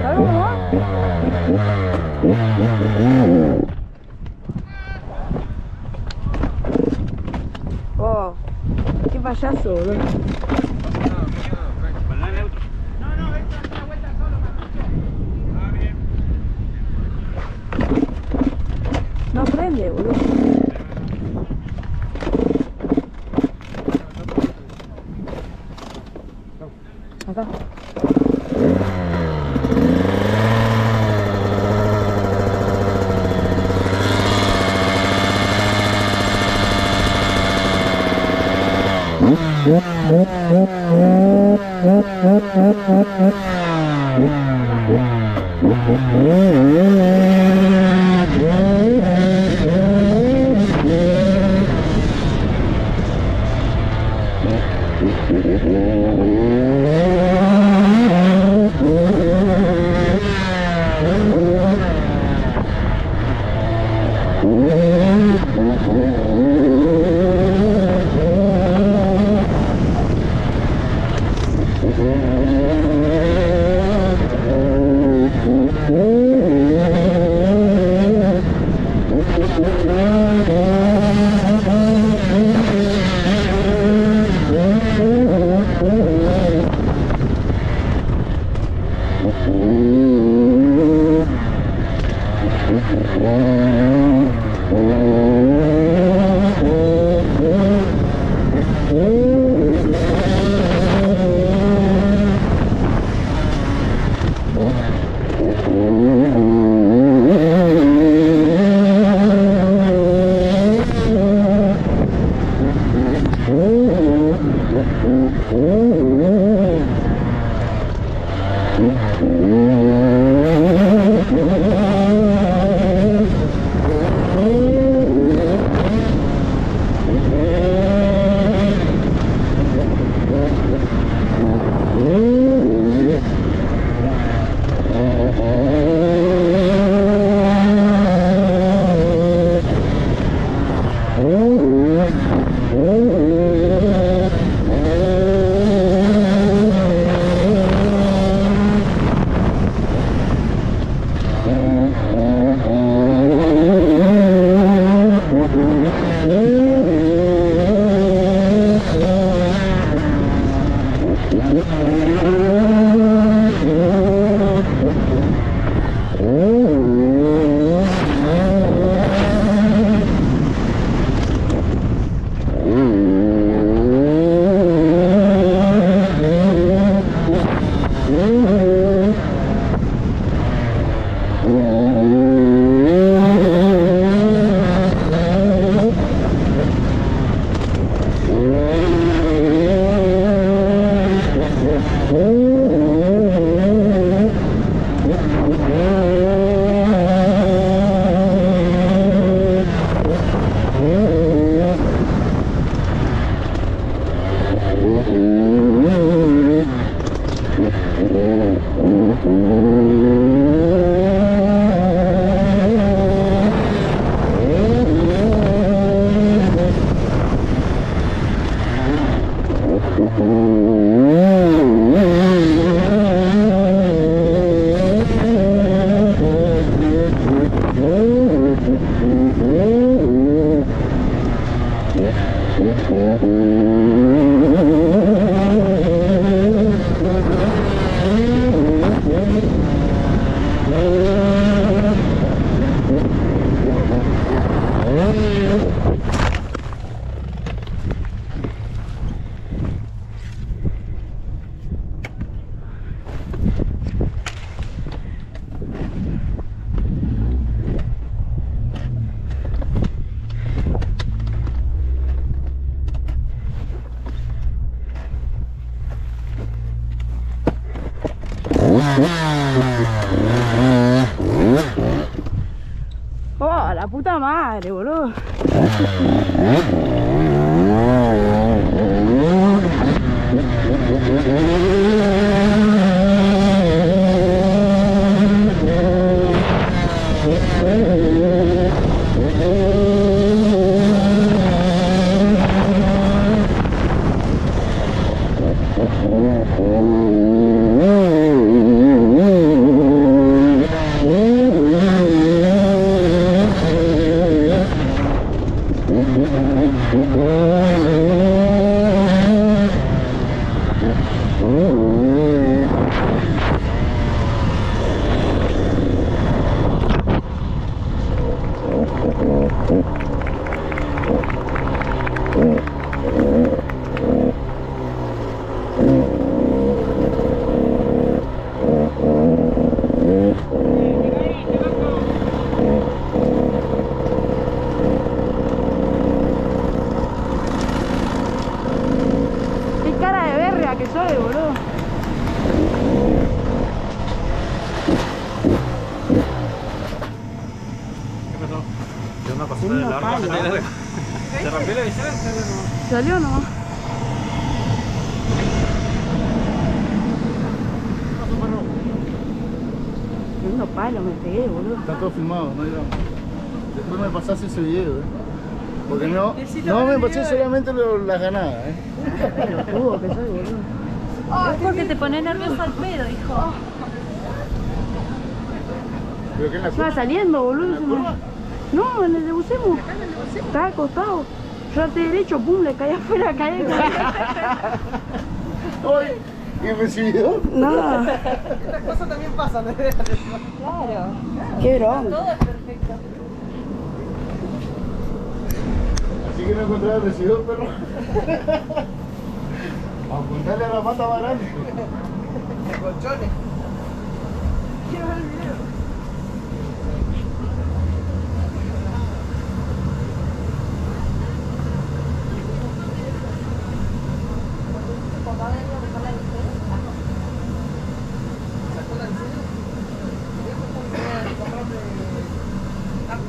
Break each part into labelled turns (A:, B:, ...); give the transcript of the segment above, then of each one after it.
A: ¿Sabes cómo? Oh, qué payaso, boludo. No prende, boludo. Acá. Oh, la puta madre, boludo. Qué cara de verga que soy, boludo.
B: ¿Qué pasó? ¿Qué una pasada de largo? ¿Se rompió la bicicleta?
A: Salió nomás. Unos palos me pegué, boludo.
C: Está todo filmado, no digamos. Después me pasás ese video, Porque no me pasé solamente las ganadas,
A: Pelotudo que soy, boludo.
D: Es porque te pone nervioso al pedo, hijo.
C: Pero que en la
A: Se va saliendo, boludo. No, en el de bucemos. Está acostado. Yo arte derecho, pum, le caí afuera, caí.
C: ¡Ay! ¿Y el recibidor?
A: Nada.
E: Estas cosas también pasan, ¿eh?
D: Claro.
A: Qué bronca.
D: Todo es perfecto.
C: Así que no encontré el recibidor, perro. Apuntarle a la pata más grande.
E: Colchones. Quiero ver el video.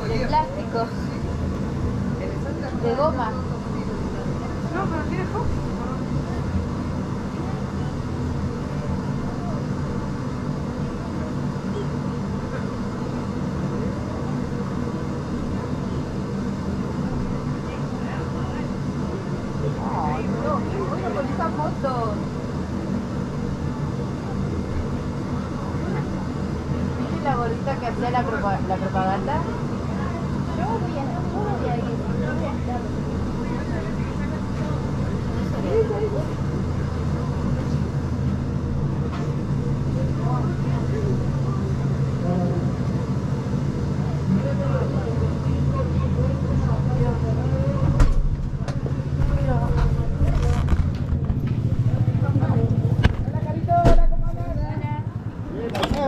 D: De plástico. De goma.
E: No, pero tiene foco.
D: Ay, no, bueno, con esa moto. ¿Viste la gordita que hacía la propaganda? Yo voy a ir.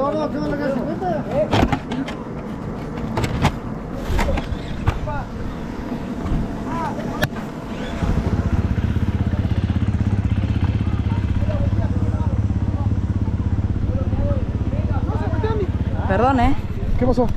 C: Gordo, ¿qué onda la bicicleta?
A: Perdón,
C: ¿Qué pasó?